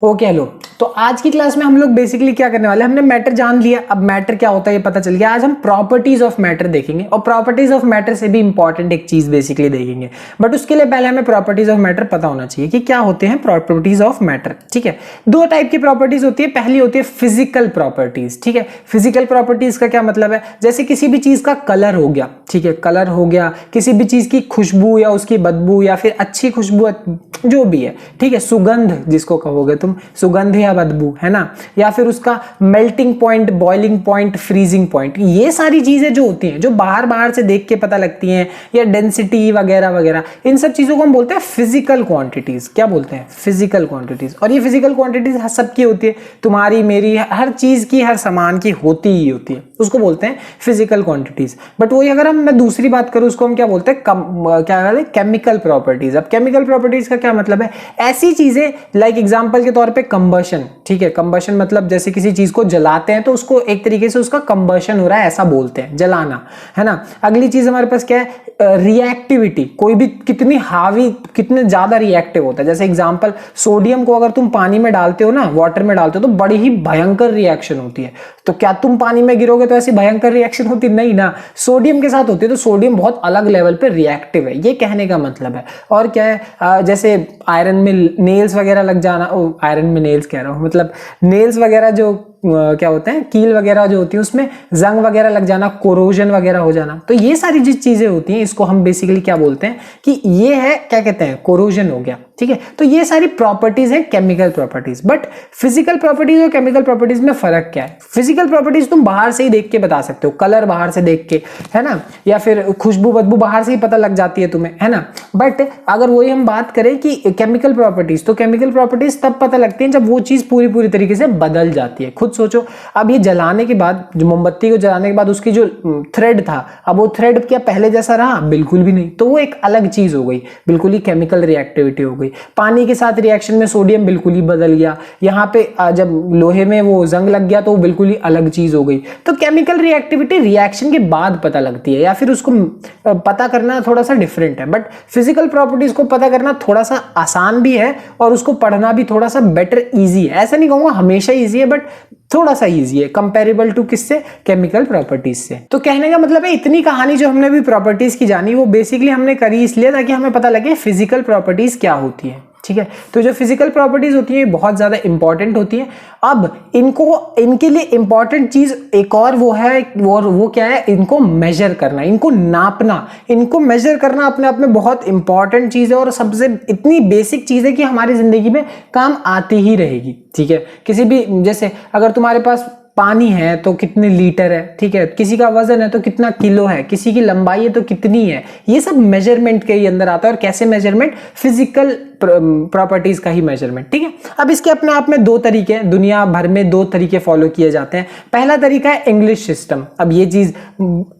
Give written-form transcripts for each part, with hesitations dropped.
Okay hello. तो आज की क्लास में हम लोग बेसिकली क्या करने वाले हैं, हमने मैटर जान लिया, अब मैटर क्या होता है ये पता चल गया। आज हम प्रॉपर्टीज ऑफ मैटर देखेंगे और प्रॉपर्टीज ऑफ मैटर से भी इंपॉर्टेंट एक चीज बेसिकली देखेंगे, बट उसके लिए पहले हमें प्रॉपर्टीज ऑफ मैटर पता होना चाहिए कि क्या होते हैं प्रॉपर्टीज ऑफ मैटर। ठीक है, दो टाइप की प्रॉपर्टीज होती है। पहली होती है फिजिकल प्रॉपर्टीज। ठीक है, फिजिकल प्रॉपर्टीज का क्या मतलब है, जैसे किसी भी चीज का कलर हो गया, ठीक है, कलर हो गया, किसी भी चीज की खुशबू या उसकी बदबू या फिर अच्छी खुशबू जो भी है, ठीक है, सुगंध जिसको कहोगे तुम, सुगंध या बदबू, है ना, या फिर उसका melting point, boiling point, freezing point, ये सारी चीजें जो होती हैं, जो बाहर बाहर से देख के पता लगती हैं, या डेंसिटी वगैरह वगैरह, इन सब चीजों को हम बोलते हैं फिजिकल क्वांटिटीज। क्या बोलते हैं? Physical quantities. और ये फिजिकल क्वांटिटीज सबकी होती है, तुम्हारी मेरी, हर चीज की, हर सामान की होती ही होती है, उसको बोलते हैं फिजिकल क्वांटिटीज। बट वही अगर मैं दूसरी बात करूं, उसको हम क्या बोलते हैं, क्या कहते हैं, केमिकल प्रॉपर्टीज। अब केमिकल प्रॉपर्टीज का क्या मतलब है, ऐसी चीजें लाइक एग्जांपल के तौर पे कंबशन। ठीक है, कंबशन मतलब जैसे किसी चीज को जलाते हैं तो उसको एक तरीके से उसका कंबशन हो रहा है ऐसा बोलते हैं, जलाना, है ना। अगली चीज हमारे पास क्या है, रिएक्टिविटी। कोई भी कितनी हावी, कितने ज्यादा रिएक्टिव होता है। जैसे एग्जांपल, सोडियम को अगर तुम पानी में डालते हो ना, वाटर में डालते हो, तो बड़ी ही भयंकर रिएक्शन होती है। तो क्या तुम पानी में गिरोगे तो ऐसी भयंकर रिएक्शन होती? नहीं ना, सोडियम के साथ होती है। तो सोडियम बहुत अलग लेवल पे रिएक्टिव है, ये कहने का मतलब है। और क्या है, जैसे आयरन में नेल्स वगैरह लग जाना, आयरन में नेल्स कह रहा हूं, मतलब नेल्स वगैरह जो क्या होते हैं, कील वगैरह जो होती है उसमें जंग वगैरह लग जाना, कोरोजन वगैरह हो जाना। तो ये सारी जो चीजें होती हैं इसको हम बेसिकली क्या बोलते हैं कि ये है, क्या कहते हैं, कोरोजन हो गया। ठीक है, तो ये सारी प्रॉपर्टीज हैं chemical properties. But physical properties और केमिकल प्रॉपर्टीज में फर्क क्या है? फिजिकल प्रॉपर्टीज तुम बाहर से ही देख के बता सकते हो, कलर बाहर से देख के, है ना, या फिर खुशबू बदबू बाहर से ही पता लग जाती है तुम्हें, है ना। बट अगर वही हम बात करें कि केमिकल प्रॉपर्टीज, तो केमिकल प्रॉपर्टीज तब पता लगती है जब वो चीज पूरी पूरी तरीके से बदल जाती है। खुद सोचो, अब ये जलाने के बाद, जो मोमबत्ती को जलाने के बाद उसकी जो थ्रेड था, अब वो थ्रेड क्या पहले जैसा रहा? बिल्कुल भी नहीं। तो वो एक अलग चीज हो गई, बिल्कुल ही केमिकल रिएक्टिविटी हो गई। पानी के साथ रिएक्शन में सोडियम बिल्कुल ही बदल गया, यहाँ पे जब लोहे में वो जंग लग गया तो वो बिल्कुल ही अलग चीज हो गई। तो केमिकल रिएक्टिविटी रिएक्शन के बाद पता लगती है, या फिर उसको पता करना थोड़ा सा डिफरेंट है। बट फिजिकल प्रॉपर्टीज को पता करना थोड़ा सा आसान भी है और उसको पढ़ना भी थोड़ा सा बेटर, ईजी है। ऐसा नहीं कहूंगा हमेशा ईजी है, बट थोड़ा सा इजी है कंपैरेबल टू किससे, केमिकल प्रॉपर्टीज से। तो कहने का मतलब है, इतनी कहानी जो हमने भी प्रॉपर्टीज की जानी, वो बेसिकली हमने करी इसलिए ताकि हमें पता लगे फिजिकल प्रॉपर्टीज क्या होती है। ठीक है, तो जो फिजिकल प्रॉपर्टीज होती है बहुत ज्यादा इंपॉर्टेंट होती है। अब इनके लिए इंपॉर्टेंट चीज एक और वो है, वो क्या है, इनको मेजर करना, इनको नापना। इनको मेजर करना अपने आप में बहुत इंपॉर्टेंट चीज है और सबसे इतनी बेसिक चीज है कि हमारी जिंदगी में काम आती ही रहेगी। ठीक है, किसी भी, जैसे अगर तुम्हारे पास पानी है तो कितने लीटर है, ठीक है, किसी का वजन है तो कितना किलो है, किसी की लंबाई है तो कितनी है, ये सब मेजरमेंट के अंदर आता है। और कैसे मेजरमेंट? फिजिकल प्रॉपर्टीज का ही मेजरमेंट। ठीक है, अब इसके अपने आप में दो तरीके हैं, दुनिया भर में दो तरीके फॉलो किए जाते हैं। पहला तरीका है इंग्लिश सिस्टम। अब ये चीज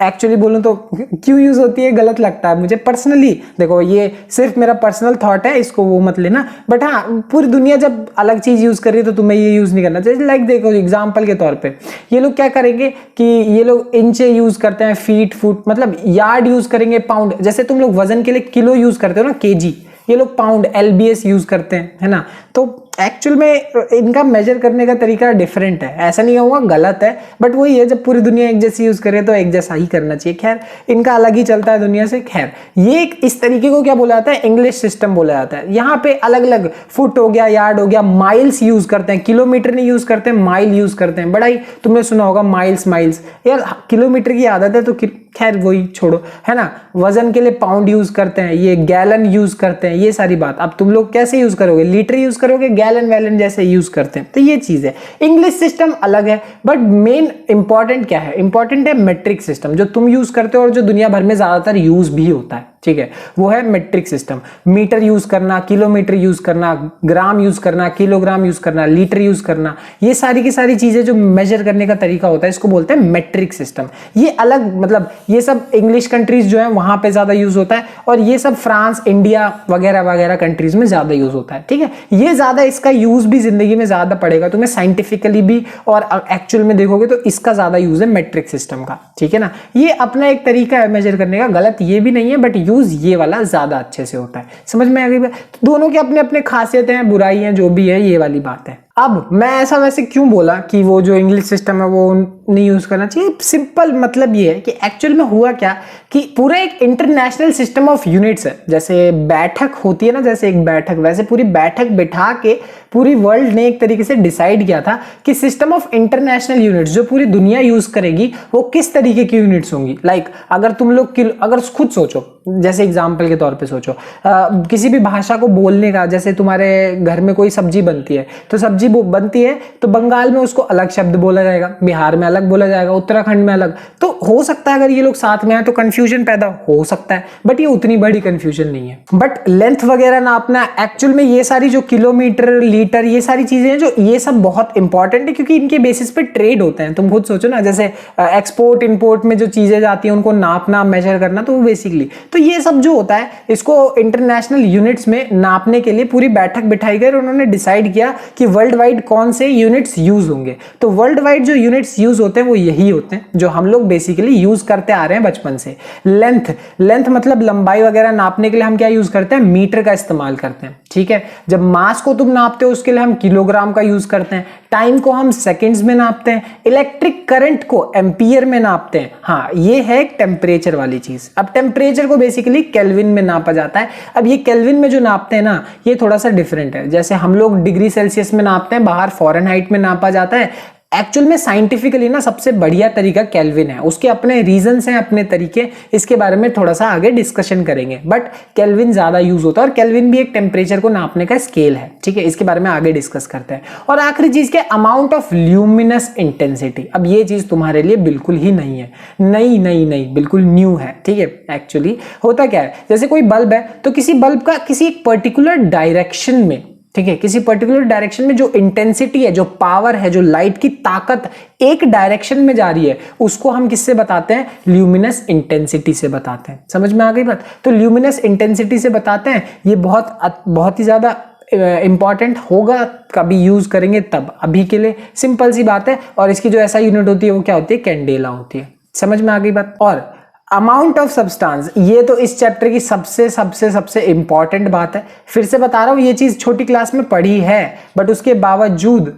एक्चुअली बोलूं तो क्यों यूज होती है, गलत लगता है मुझे पर्सनली। देखो, ये सिर्फ मेरा पर्सनल थॉट है, इसको वो मत लेना, बट हाँ, पूरी दुनिया जब अलग चीज यूज कर रही है तो तुम्हें ये यूज नहीं करना चाहिए। लाइक देखो, एग्जाम्पल के तौर पे ये लोग क्या करेंगे कि ये लोग इंच यूज करते हैं, फीट, फुट, मतलब यार्ड यूज करेंगे, पाउंड। जैसे तुम लोग वजन के लिए किलो यूज करते हो ना, केजी, ये लोग पाउंड, एलबीएस यूज करते हैं, है ना। तो एक्चुअल में इनका मेजर करने का तरीका डिफरेंट है, ऐसा नहीं कहूँगा गलत है, बट वही है, जब पूरी दुनिया एक जैसी यूज करे तो एक जैसा ही करना चाहिए। खैर, इनका अलग ही चलता है दुनिया से। खैर, ये इस तरीके को क्या बोला जाता है, इंग्लिश सिस्टम बोला जाता है। यहाँ पे अलग अलग फुट हो गया, यार्ड हो गया, माइल्स यूज करते हैं, किलोमीटर नहीं यूज करते, माइल यूज करते हैं। बड़ा ही तुमने सुना होगा माइल्स यार, किलोमीटर की आदत है तो खैर वही छोड़ो, है ना। वजन के लिए पाउंड यूज करते हैं, ये गैलन यूज करते हैं, ये सारी बात। अब तुम लोग कैसे यूज करोगे, लीटर यूज करोगे, गैलन वैलन जैसे यूज करते हैं। तो ये चीज है, इंग्लिश सिस्टम अलग है। बट मेन इंपॉर्टेंट क्या है, इंपॉर्टेंट है मेट्रिक सिस्टम, जो तुम यूज करते हो और जो दुनिया भर में ज्यादातर यूज भी होता है। ठीक है, वो है मेट्रिक सिस्टम। मीटर यूज करना, किलोमीटर यूज करना, ग्राम यूज करना, किलोग्राम यूज करना, लीटर यूज करना, ये सारी की सारी चीजें जो मेजर करने का तरीका होता है, इसको बोलते हैं मेट्रिक सिस्टम। ये अलग, मतलब ये सब इंग्लिश कंट्रीज जो है वहां पे ज्यादा यूज होता है, और ये सब फ्रांस, इंडिया वगैरह वगैरह कंट्रीज में ज्यादा यूज होता है। ठीक है, ये ज्यादा, इसका यूज भी जिंदगी में ज्यादा पड़ेगा तुम्हें, साइंटिफिकली भी, और एक्चुअल में देखोगे तो इसका ज्यादा यूज है मेट्रिक सिस्टम का। ठीक है ना। ये अपना एक तरीका है मेजर करने का, गलत ये भी नहीं है, बट यूज ये वाला ज्यादा अच्छे से होता है। समझ में आ गई बात? तो दोनों के अपने अपने खासियतें हैं, बुराई हैं, जो भी है, ये वाली बात है। अब मैं ऐसा वैसे क्यों बोला कि वो जो इंग्लिश सिस्टम है वो नहीं यूज करना चाहिए? सिंपल मतलब ये है कि एक्चुअल में हुआ क्या कि पूरा एक इंटरनेशनल सिस्टम ऑफ यूनिट्स है। जैसे बैठक होती है ना, जैसे एक बैठक, वैसे पूरी बैठक बिठा के पूरी वर्ल्ड ने एक तरीके से डिसाइड किया था कि सिस्टम ऑफ इंटरनेशनल यूनिट्स जो पूरी दुनिया यूज करेगी वो किस तरीके की यूनिट्स होंगी। लाइक अगर तुम लोग अगर खुद सोचो, जैसे एग्जाम्पल के तौर पे सोचो, किसी भी भाषा को बोलने का, जैसे तुम्हारे घर में कोई सब्जी बनती है, तो सब्जी बनती है तो बंगाल में उसको अलग शब्द बोला जाएगा, बिहार में अलग बोला जाएगा, उत्तराखंड में अलग। तो हो सकता है अगर ये लोग साथ में आए तो कंफ्यूजन पैदा हो सकता है, बट ये उतनी बड़ी कंफ्यूजन नहीं है। बट लेंथ वगैरह नापना, एक्चुअल में ये सारी जो किलोमीटर, लीटर, ये सारी चीजें हैं जो, ये सब बहुत इंपॉर्टेंट है, क्योंकि इनके बेसिस पे ट्रेड होते हैं। तुम खुद सोचो ना, जैसे एक्सपोर्ट इंपोर्ट में जो चीजें जाती हैं उनको नापना, मेजर करना, तो बेसिकली तो ये सब जो होता है इसको इंटरनेशनल यूनिट्स में नापने के लिए पूरी बैठक बिठाई गई और उन्होंने डिसाइड किया कि वर्ल्ड वाइड कौन से यूनिट्स यूज होंगे। तो वर्ल्ड वाइड जो यूनिट्स यूज होते हैं वो यही होते हैं जो हम लोग बेसिकली यूज करते आ रहे हैं बचपन से। लेंथ मतलब लंबाई वगैरह नापने के लिए हम क्या यूज करते हैं? मीटर का इस्तेमाल करते हैं, ठीक है। जब मास को तुम नापते हो उसके लिए हम किलोग्राम का यूज करते हैं। टाइम को हम सेकंड्स में नापते हैं। इलेक्ट्रिक करंट को एम्पियर में नापते हैं। हाँ, ये है टेम्परेचर वाली चीज। अब टेम्परेचर को बेसिकली केल्विन में नापा जाता है। अब ये केल्विन में जो नापते हैं ना, ये थोड़ा सा डिफरेंट है। जैसे हम लोग डिग्री सेल्सियस में नापते हैं, बाहर फ़ारेनहाइट में नापा जाता है। एक्चुअल में साइंटिफिकली ना सबसे बढ़िया तरीका केल्विन है। उसके अपने रीजंस हैं, अपने तरीके, इसके बारे में थोड़ा सा आगे डिस्कशन करेंगे, बट केल्विन ज्यादा यूज होता है और केल्विन भी एक टेम्परेचर को नापने का स्केल है, ठीक है। इसके बारे में आगे डिस्कस करते हैं। और आखिरी चीज क्या? Amount of luminous intensity. अब ये चीज तुम्हारे लिए बिल्कुल ही नहीं है, नहीं, बिल्कुल न्यू है, ठीक है। एक्चुअली होता क्या है, जैसे कोई बल्ब है तो किसी बल्ब का किसी एक पर्टिकुलर डायरेक्शन में, ठीक है, किसी पर्टिकुलर डायरेक्शन में जो इंटेंसिटी है, जो पावर है, जो लाइट की ताकत एक डायरेक्शन में जा रही है, उसको हम किससे बताते हैं? ल्यूमिनस इंटेंसिटी से बताते हैं। समझ में आ गई बात? तो ल्यूमिनस इंटेंसिटी से बताते हैं। ये बहुत ही ज्यादा इंपॉर्टेंट होगा, कभी यूज करेंगे तब। अभी के लिए सिंपल सी बात है। और इसकी जो ऐसा यूनिट होती है वो क्या होती है? कैंडेला होती है। समझ में आ गई बात? और अमाउंट ऑफ सब्सटेंस, ये तो इस चैप्टर की सबसे इंपॉर्टेंट बात है। फिर से बता रहा हूं, ये चीज छोटी क्लास में पढ़ी है, बट उसके बावजूद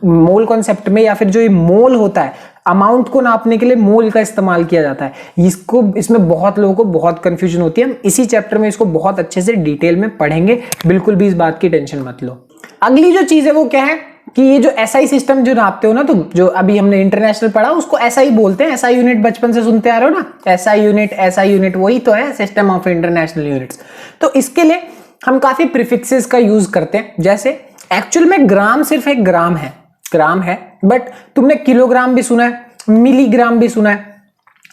मोल कॉन्सेप्ट में, या फिर जो ये मोल होता है, अमाउंट को नापने के लिए मोल का इस्तेमाल किया जाता है। इसमें बहुत लोगों को बहुत कंफ्यूजन होती है। हम इसी चैप्टर में इसको बहुत अच्छे से डिटेल में पढ़ेंगे, बिल्कुल भी इस बात की टेंशन मत लो। अगली जो चीज है वो क्या है कि ये जो एसआई सिस्टम जो नापते हो ना तुम, जो अभी हमने इंटरनेशनल पढ़ा, उसको एसआई बोलते हैं। एसआई यूनिट बचपन से सुनते आ रहे हो ना, एसआई यूनिट वही तो है, सिस्टम ऑफ इंटरनेशनल यूनिट्स। तो इसके लिए हम काफी प्रीफिक्सेस का यूज करते हैं। जैसे एक्चुअल में ग्राम सिर्फ एक ग्राम है, बट तुमने किलोग्राम भी सुना है, मिलीग्राम भी सुना है,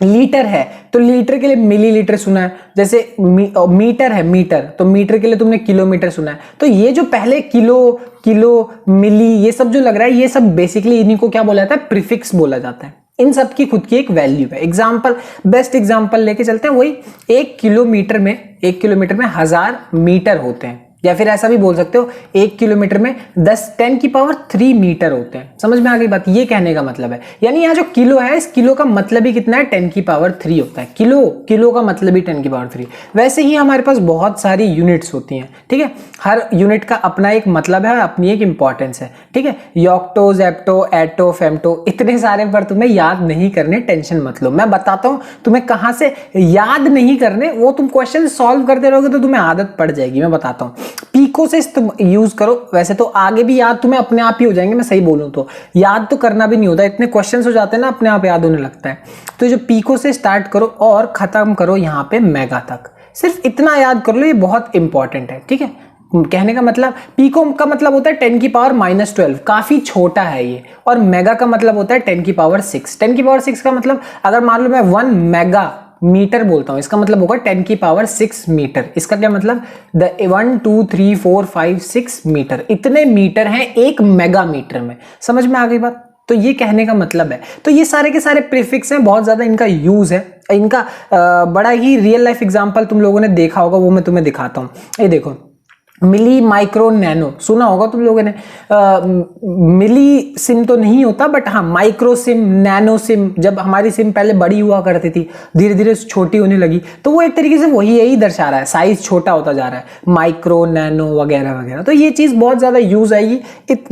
लीटर है तो लीटर के लिए मिलीलीटर सुना है। जैसे मीटर है, तो मीटर के लिए तुमने किलोमीटर सुना है। तो ये जो पहले किलो मिली, ये सब जो लग रहा है, ये सब बेसिकली इन्हीं को क्या बोला जाता है? प्रीफिक्स बोला जाता है। इन सब की खुद की एक वैल्यू है। बेस्ट एग्जांपल लेके चलते हैं, वही 1 किलोमीटर में 1000 मीटर होते हैं। या फिर ऐसा भी बोल सकते हो 1 किलोमीटर में 10 की पावर 3 मीटर होते हैं। समझ में आ गई बात? ये कहने का मतलब है, यानी यहाँ जो किलो है, इस किलो का मतलब ही कितना है? 10 की पावर 3 होता है। किलो का मतलब ही 10 की पावर 3। वैसे ही हमारे पास बहुत सारी यूनिट्स होती हैं, ठीक है। हर यूनिट का अपना एक मतलब है, अपनी एक इंपॉर्टेंस है, ठीक है। योक्टो, जेप्टो, एटो, फेम्टो, इतने सारे पर तुम्हें याद नहीं करने, टेंशन मत लो। मैं बताता हूँ तुम्हें कहाँ से याद नहीं करने, वो तुम क्वेश्चन सॉल्व करते रहोगे तो तुम्हें आदत पड़ जाएगी। मैं बताता हूँ, पीको से तुम यूज करो। वैसे तो आगे भी याद तुम्हें अपने आप ही हो जाएंगे, मैं सही बोलूं तो याद तो करना भी नहीं होता, इतने क्वेश्चंस हो जाते हैं ना, अपने आप याद होने लगता है। तो जो पीको से स्टार्ट करो और खत्म करो यहाँ पे मेगा तक, सिर्फ इतना याद कर लो, ये बहुत इंपॉर्टेंट है, ठीक है। कहने का मतलब, पीको का मतलब होता है 10 की पावर -12, काफी छोटा है ये। और मेगा का मतलब होता है 10 की पावर 6। 10 की पावर 6 का मतलब, अगर मान लो मैं 1 मेगा मीटर बोलता हूं, इसका मतलब होगा 10 की पावर 6 मीटर। इसका क्या मतलब? 1 2 3 4 5 6 मीटर, इतने मीटर हैं 1 मेगा मीटर में। समझ में आ गई बात? तो ये कहने का मतलब है। तो ये सारे के सारे प्रीफिक्स हैं, बहुत ज्यादा इनका यूज है। इनका बड़ा ही रियल लाइफ एग्जांपल तुम लोगों ने देखा होगा, वो मैं तुम्हें दिखाता हूं। ये देखो, मिली, माइक्रो, नैनो सुना होगा तुम लोगों ने। मिली सिम तो नहीं होता, बट हाँ माइक्रो सिम, नैनो सिम, जब हमारी सिम पहले बड़ी हुआ करती थी धीरे धीरे छोटी होने लगी, तो वो एक तरीके से वही यही दर्शा रहा है, साइज छोटा होता जा रहा है, माइक्रो, नैनो वगैरह वगैरह। तो ये चीज बहुत ज्यादा यूज आएगी,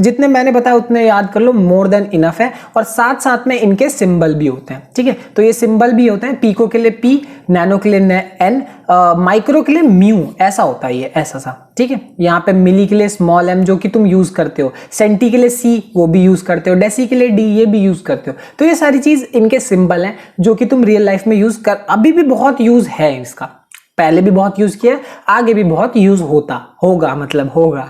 जितने मैंने बताया उतने याद कर लो, मोर देन इनफ है। और साथ साथ में इनके सिंबल भी होते हैं, ठीक है। तो ये सिंबल भी होते हैं, पीको के लिए पी, नैनो के लिए एन, माइक्रो के लिए म्यू, ऐसा होता है ये, ऐसा सा, ठीक है। यहाँ पे मिली के लिए स्मॉल एम जो कि तुम यूज करते हो, सेंटी के लिए सी वो भी यूज करते हो, डेसी के लिए डी ये भी यूज करते हो। तो ये सारी चीज इनके सिंबल हैं जो कि तुम रियल लाइफ में यूज कर, अभी भी बहुत यूज है इसका, पहले भी बहुत यूज किया, आगे भी बहुत यूज होता होगा, मतलब होगा।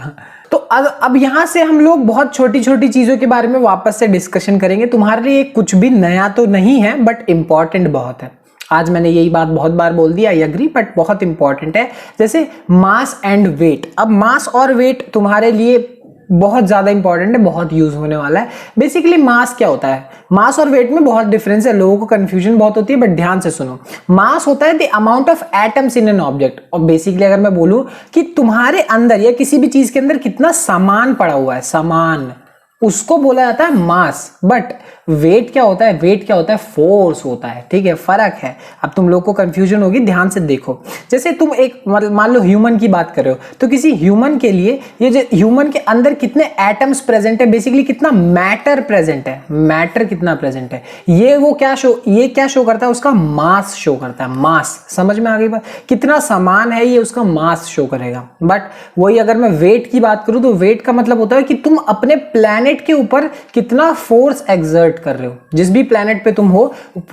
तो अब यहां से हम लोग बहुत छोटी छोटी चीजों के बारे में वापस से डिस्कशन करेंगे। तुम्हारे लिए कुछ भी नया तो नहीं है, बट इंपॉर्टेंट बहुत है। आज मैंने यही बात बहुत बार बोल दिया, आई एग्री, बट बहुत इंपॉर्टेंट है। जैसे मास एंड वेट, अब मास और वेट तुम्हारे लिए बहुत ज्यादा इंपॉर्टेंट है, बहुत यूज होने वाला है। बेसिकली मास क्या होता है, मास और वेट में बहुत डिफरेंस है, लोगों को कंफ्यूजन बहुत होती है, बट ध्यान से सुनो। मास होता है the amount of atoms in an object, और बेसिकली अगर मैं बोलूं कि तुम्हारे अंदर या किसी भी चीज के अंदर कितना सामान पड़ा हुआ है, सामान, उसको बोला जाता है मास। बट वेट क्या होता है, वेट क्या होता है, फोर्स होता है, ठीक है, फर्क है। अब तुम लोग को कंफ्यूजन होगी, ध्यान से देखो। जैसे तुम एक मान लो ह्यूमन की बात कर रहे हो, तो किसी ह्यूमन के लिए ये जो ह्यूमन के अंदर कितने एटम्स प्रेजेंट है, बेसिकली कितना मैटर प्रेजेंट है, मैटर कितना प्रेजेंट है, ये क्या शो करता है, उसका मास शो करता है, मास। समझ में आ गई बात, कितना सामान है ये उसका मास शो करेगा। बट वही अगर मैं वेट की बात करूं, तो वेट का मतलब होता है कि तुम अपने प्लेनेट के ऊपर कितना फोर्स एक्सर्ट कर रहे हो, जिस भी प्लेनेट पे तुम हो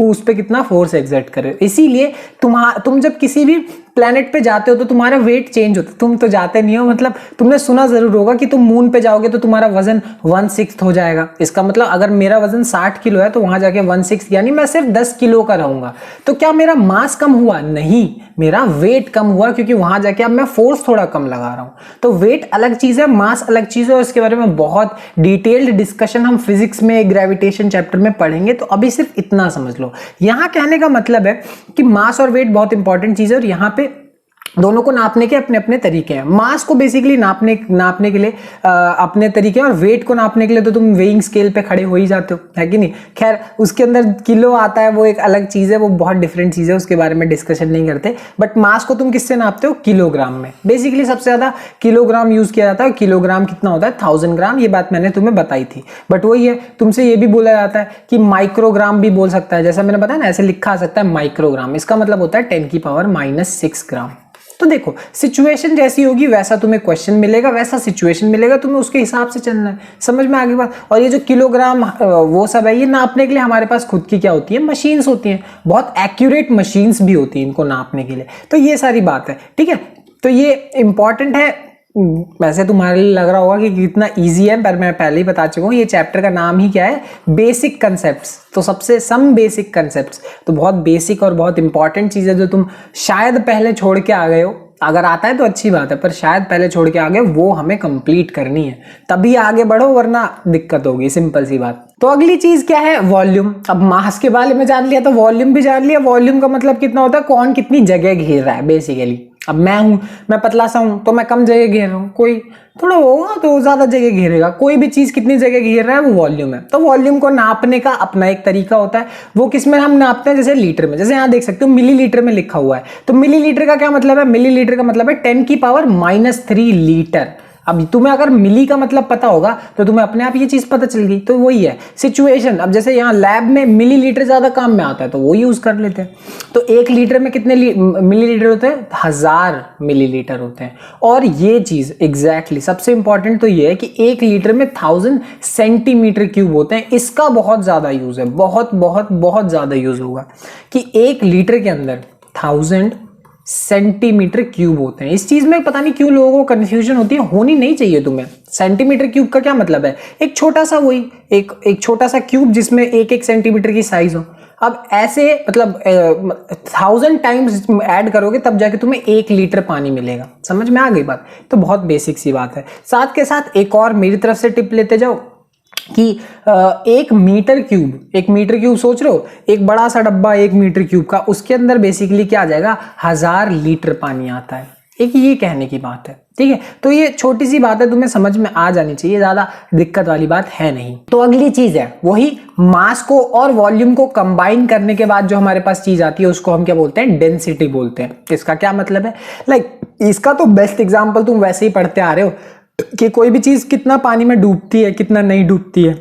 उस पे कितना फोर्स एक्सर्ट कर रहे हो। इसीलिए तुम जब किसी भी प्लेनेट पे जाते हो तो तुम्हारा वेट चेंज होता है। तुम तो जाते नहीं हो, मतलब तुमने सुना जरूर होगा कि तुम मून पे जाओगे तो तुम्हारा वजन 1/6 हो जाएगा। इसका मतलब अगर मेरा वजन 60 किलो है तो वहां जाके 1/6 यानी मैं सिर्फ 10 किलो का रहूंगा। तो क्या मेरा मास कम हुआ? नहीं, मेरा वेट कम हुआ, क्योंकि वहां जाके अब मैं फोर्स थोड़ा कम लगा रहा हूं। तो वेट अलग चीज है, मास अलग चीज है, और इसके बारे में बहुत डिटेल्ड डिस्कशन हम फिजिक्स में ग्रेविटेशन चैप्टर में पढ़ेंगे। तो अभी सिर्फ इतना समझ लो। यहां कहने का मतलब है कि मास और वेट बहुत इंपॉर्टेंट चीज है, और यहां पे दोनों को नापने के अपने अपने तरीके हैं। मास को बेसिकली नापने के लिए अपने तरीके हैं, और वेट को नापने के लिए तो तुम वेइंग स्केल पे खड़े हो ही जाते हो, है कि नहीं। खैर उसके अंदर किलो आता है, वो एक अलग चीज है, वो बहुत डिफरेंट चीज है, उसके बारे में डिस्कशन नहीं करते। बट मास को तुम किससे नापते हो? किलोग्राम में। बेसिकली सबसे ज्यादा किलोग्राम यूज किया जाता है। किलोग्राम कितना होता है? 1000 ग्राम। ये बात मैंने तुम्हें बताई थी। बट वही है, तुमसे ये भी बोला जाता है कि माइक्रोग्राम भी बोल सकता है, जैसा मैंने बताया ना, ऐसे लिखा आ सकता है माइक्रोग्राम। इसका मतलब होता है 10⁻⁻6 ग्राम। तो देखो सिचुएशन जैसी होगी वैसा तुम्हें क्वेश्चन मिलेगा, वैसा सिचुएशन मिलेगा, तुम्हें उसके हिसाब से चलना है। समझ में आ गई बात। और ये जो किलोग्राम वो सब है, ये नापने के लिए हमारे पास खुद की क्या होती है? मशीन्स होती हैं, बहुत एक्यूरेट मशीन्स भी होती हैं इनको नापने के लिए। तो ये सारी बात है, ठीक है। तो ये इंपॉर्टेंट है। वैसे तुम्हारे लिए लग रहा होगा कि कितना इजी है, पर मैं पहले ही बता चुका हूँ, ये चैप्टर का नाम ही क्या है? Basic concepts. तो सबसे सम बेसिक कंसेप्ट्स, तो बहुत बेसिक और बहुत इंपॉर्टेंट चीज़ है जो तुम शायद पहले छोड़ के आ गए हो। अगर आता है तो अच्छी बात है, पर शायद पहले छोड़ के आ गए, वो हमें कंप्लीट करनी है, तभी आगे बढ़ो, वरना दिक्कत होगी। सिंपल सी बात। तो अगली चीज क्या है? वॉल्यूम। अब मास के बारे में जान लिया तो वॉल्यूम भी जान लिया। वॉल्यूम का मतलब कितना होता है? कौन कितनी जगह घेर रहा है बेसिकली। अब मैं पतला सा हूं तो मैं कम जगह घेर रहा हूं, कोई थोड़ा होगा तो ज्यादा जगह घेरेगा। कोई भी चीज कितनी जगह घेर रहा है वो वॉल्यूम है। तो वॉल्यूम को नापने का अपना एक तरीका होता है। वो किसमें हम नापते हैं? जैसे लीटर में। जैसे यहाँ देख सकते हो मिलीलीटर में लिखा हुआ है। तो मिलीलीटर का क्या मतलब है? मिलीलीटर का मतलब है 10⁻³ लीटर। अब तुम्हें अगर मिली का मतलब पता होगा तो तुम्हें अपने आप ये चीज पता चल गई। तो वही है सिचुएशन। अब जैसे यहाँ लैब में मिलीलीटर ज्यादा काम में आता है तो वो यूज कर लेते हैं। तो 1 लीटर में कितने मिलीलीटर होते हैं? 1000 मिलीलीटर होते हैं। और ये चीज एग्जैक्टली सबसे इंपॉर्टेंट तो ये है कि 1 लीटर में 1000 सेंटीमीटर क्यूब होते हैं। इसका बहुत ज्यादा यूज है, बहुत बहुत बहुत ज्यादा यूज होगा कि 1 लीटर के अंदर 1000 सेंटीमीटर क्यूब होते हैं। इस चीज में पता नहीं क्यों लोगों को कंफ्यूजन होती है, होनी नहीं चाहिए तुम्हें। सेंटीमीटर क्यूब का क्या मतलब है? एक छोटा सा वही एक छोटा सा क्यूब जिसमें 1 सेंटीमीटर की साइज हो। अब ऐसे मतलब 1000 टाइम्स ऐड करोगे तब जाके तुम्हें 1 लीटर पानी मिलेगा। समझ में आ गई बात। तो बहुत बेसिक सी बात है। साथ के साथ एक और मेरी तरफ से टिप लेते जाओ कि 1 मीटर क्यूब सोच रहे हो, एक बड़ा सा डब्बा 1 मीटर क्यूब का, उसके अंदर बेसिकली क्या आ जाएगा? 1000 लीटर पानी आता है। एक ये कहने की बात है, ठीक है। तो ये छोटी सी बात है, तुम्हें समझ में आ जानी चाहिए, ज्यादा दिक्कत वाली बात है नहीं। तो अगली चीज है वही मास को और वॉल्यूम को कंबाइन करने के बाद जो हमारे पास चीज आती है उसको हम क्या बोलते हैं, डेंसिटी बोलते हैं। इसका क्या मतलब है, लाइक इसका तो बेस्ट एग्जांपल तुम वैसे ही पढ़ते आ रहे हो कि कोई भी चीज कितना पानी में डूबती है कितना नहीं डूबती है,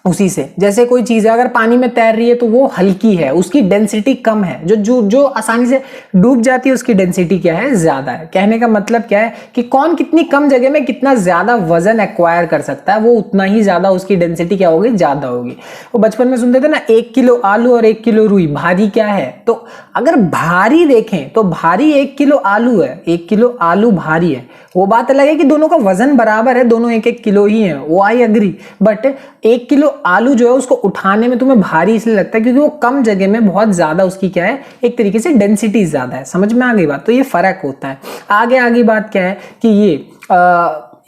उसी से। जैसे कोई चीज है अगर पानी में तैर रही है तो वो हल्की है, उसकी डेंसिटी कम है, जो जो जो आसानी से डूब जाती है उसकी डेंसिटी क्या है, ज्यादा है। कहने का मतलब क्या है कि कौन कितनी कम जगह में कितना ज्यादा वजन एक्वायर कर सकता है, वो उतना ही ज्यादा उसकी डेंसिटी क्या होगी, ज्यादा होगी। वो बचपन में सुनते थे ना, 1 किलो आलू और 1 किलो रुई भारी क्या है। तो अगर भारी देखें तो भारी 1 किलो आलू है, 1 किलो आलू भारी है। वो बात अलग है कि दोनों का वजन बराबर है, दोनों 1-1 किलो ही है, वो आई एग्री। बट 1 किलो आलू जो है उसको उठाने में तुम्हें भारी इसलिए लगता है क्योंकि वो कम जगह में बहुत ज्यादा उसकी क्या है, एक तरीके से डेंसिटी ज्यादा है। समझ में आ गई बात। तो ये फर्क होता है। आगे बात क्या है कि ये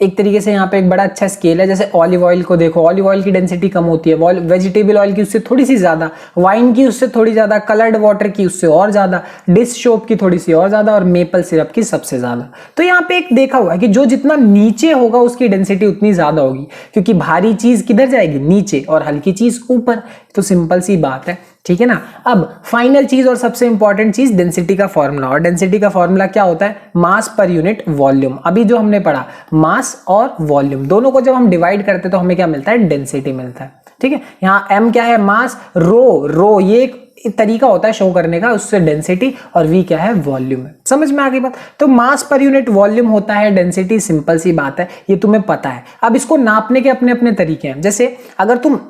एक तरीके से यहाँ पे एक बड़ा अच्छा स्केल है। जैसे ऑलिव ऑयल को देखो, ऑलिव ऑयल की डेंसिटी कम होती है, वेजिटेबल ऑयल की उससे थोड़ी सी ज्यादा, वाइन की उससे थोड़ी ज्यादा, कलर्ड वाटर की उससे और ज्यादा, डिश सोप की थोड़ी सी और ज्यादा, और मेपल सिरप की सबसे ज्यादा। तो यहाँ पे एक देखा हुआ है कि जो जितना नीचे होगा उसकी डेंसिटी उतनी ज्यादा होगी, क्योंकि भारी चीज किधर जाएगी, नीचे, और हल्की चीज ऊपर। तो सिंपल सी बात है, ठीक है ना। अब फाइनल चीज और सबसे इंपॉर्टेंट चीज डेंसिटी का फॉर्मूला। और डेंसिटी का फॉर्मूला क्या होता है, मास पर यूनिट वॉल्यूम। अभी जो हमने पढ़ा, मास और वॉल्यूम दोनों को जब हम डिवाइड करते हैं तो हमें क्या मिलता है, डेंसिटी मिलता है, ठीक है। यहाँ m क्या है, मास, रो ये एक तरीका होता है शो करने का, उससे डेंसिटी, और v क्या है, वॉल्यूम है। समझ में आ गई बात। तो मास पर यूनिट वॉल्यूम होता है डेंसिटी, सिंपल सी बात है, ये तुम्हें पता है। अब इसको नापने के अपने अपने तरीके हैं। जैसे अगर तुम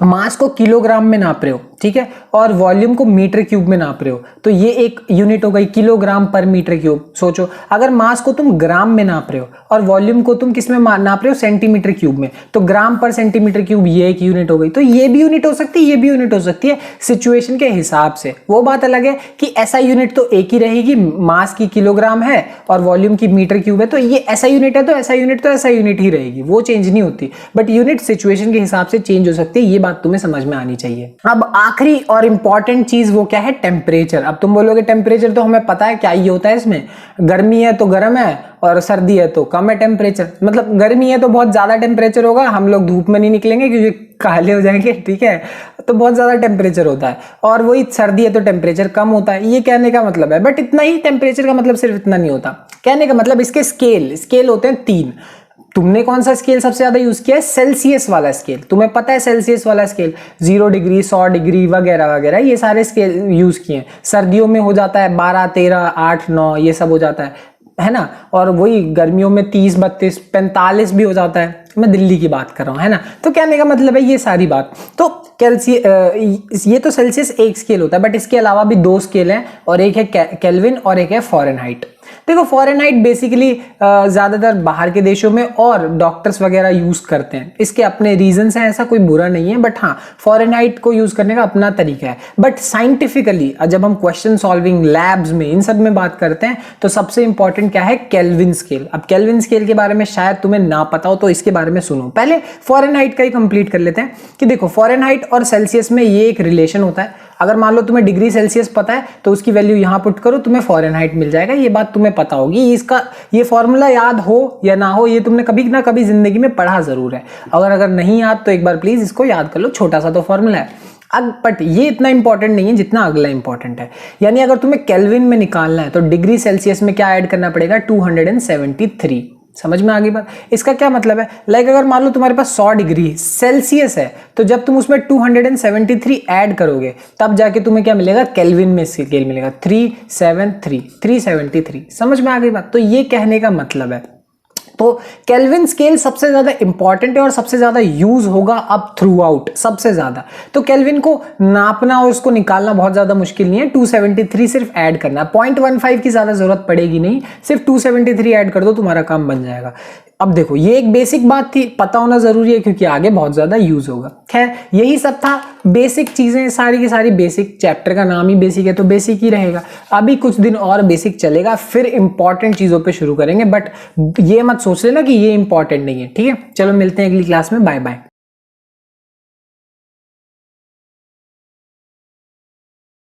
मास को किलोग्राम में नाप रहे हो, ठीक है, और वॉल्यूम को मीटर क्यूब में नाप रहे हो, तो ये एक यूनिट हो गई, किलोग्राम पर मीटर क्यूब। सोचो अगर मास को तुम ग्राम में नाप रहे हो और वॉल्यूम को तुम किस में नाप रहे हो, सेंटीमीटर क्यूब में, तो ग्राम पर सेंटीमीटर क्यूब ये एक यूनिट हो गई। तो ये भी यूनिट हो सकती है, ये भी यूनिट हो सकती है, सिचुएशन के हिसाब से। वो बात अलग है कि ऐसा यूनिट तो एक ही रहेगी, मास की किलोग्राम है और वॉल्यूम की मीटर क्यूब है, तो ये ऐसा यूनिट है तो ऐसा यूनिट तो ऐसा यूनिट ही रहेगी, वो चेंज नहीं होती। बट यूनिट सिचुएशन के हिसाब से चेंज हो सकती है, ये बात तुम्हें समझ में आनी चाहिए। अब आखिरी और इंपॉर्टेंट चीज वो क्या है, टेम्परेचर। अब तुम बोलोगे टेम्परेचर तो हमें पता है क्या ही होता है, इसमें गर्मी है तो गर्म है और सर्दी है तो कम है टेम्परेचर। मतलब गर्मी है तो बहुत ज्यादा टेम्परेचर होगा, हम लोग धूप में नहीं निकलेंगे क्योंकि काले हो जाएंगे, ठीक है, तो बहुत ज्यादा टेम्परेचर होता है। और वही सर्दी है तो टेम्परेचर कम होता है, ये कहने का मतलब है। बट इतना ही, टेम्परेचर का मतलब सिर्फ इतना नहीं होता। कहने का मतलब इसके स्केल होते हैं 3। तुमने कौन सा स्केल सबसे ज्यादा यूज किया है, सेल्सियस वाला स्केल। तुम्हें पता है सेल्सियस वाला स्केल 0 डिग्री, 100 डिग्री वगैरह वगैरह, ये सारे स्केल यूज किए हैं। सर्दियों में हो जाता है 12, 13, 8, 9, ये सब हो जाता है ना। और वही गर्मियों में 30, 32, 45 भी हो जाता है। मैं दिल्ली की बात कर रहा हूँ, है ना। तो कहने का मतलब है ये सारी बात। तो ये तो सेल्सियस एक स्केल होता है, बट इसके अलावा भी 2 स्केल हैं, और एक है केल्विन और एक है फ़ारेनहाइट। देखो फ़ारेनहाइट बेसिकली ज़्यादातर बाहर के देशों में और डॉक्टर्स वगैरह यूज़ करते हैं। इसके अपने रीजंस हैं, ऐसा कोई बुरा नहीं है, बट हाँ फ़ारेनहाइट को यूज़ करने का अपना तरीका है। बट साइंटिफिकली जब हम क्वेश्चन सॉल्विंग लैब्स में इन सब में बात करते हैं तो सबसे इंपॉर्टेंट क्या है, केल्विन स्केल। अब केल्विन स्केल के बारे में शायद तुम्हें ना पता हो, तो इसके बारे में सुनो। पहले फ़ारेनहाइट का ही कंप्लीट कर लेते हैं कि देखो फ़ारेनहाइट और सेल्सियस में ये एक रिलेशन होता है। अगर मान लो तुम्हें डिग्री सेल्सियस पता है तो उसकी वैल्यू यहां पुट करो, तुम्हें फ़ारेनहाइट मिल जाएगा। ये बात तुम्हें पता होगी। इसका ये फॉर्मूला याद हो या ना हो, ये तुमने कभी ना कभी जिंदगी में पढ़ा जरूर है। अगर नहीं याद तो एक बार प्लीज इसको याद कर लो, छोटा सा तो फॉर्मूला है। अब बट ये इतना इंपॉर्टेंट नहीं है जितना अगला इंपॉर्टेंट है। यानी अगर तुम्हें केल्विन में निकालना है तो डिग्री सेल्सियस में क्या ऐड करना पड़ेगा, 273। समझ में आ गई बात। इसका क्या मतलब है, लाइक अगर मान लो तुम्हारे पास 100 डिग्री सेल्सियस है, तो जब तुम उसमें 273 ऐड करोगे तब जाके तुम्हें क्या मिलेगा, केल्विन में स्केल मिलेगा 373। समझ में आ गई बात। तो ये कहने का मतलब है, तो केल्विन स्केल सबसे ज्यादा इंपॉर्टेंट है और सबसे ज्यादा यूज होगा अब थ्रू आउट, सबसे ज्यादा। तो केल्विन को नापना और उसको निकालना बहुत ज्यादा मुश्किल नहीं है। 273 सिर्फ ऐड करना है, 0.15 की ज्यादा जरूरत पड़ेगी नहीं, सिर्फ 273 ऐड कर दो, तुम्हारा काम बन जाएगा। अब देखो ये एक बेसिक बात थी, पता होना जरूरी है क्योंकि आगे बहुत ज्यादा यूज होगा। खैर यही सब था, बेसिक चीजें सारी की सारी बेसिक। चैप्टर का नाम ही बेसिक है तो बेसिक ही रहेगा। अभी कुछ दिन और बेसिक चलेगा, फिर इंपॉर्टेंट चीजों पे शुरू करेंगे। बट ये मत सोच लेना कि ये इंपॉर्टेंट नहीं है, ठीक है। चलो मिलते हैं अगली क्लास में, बाय बाय।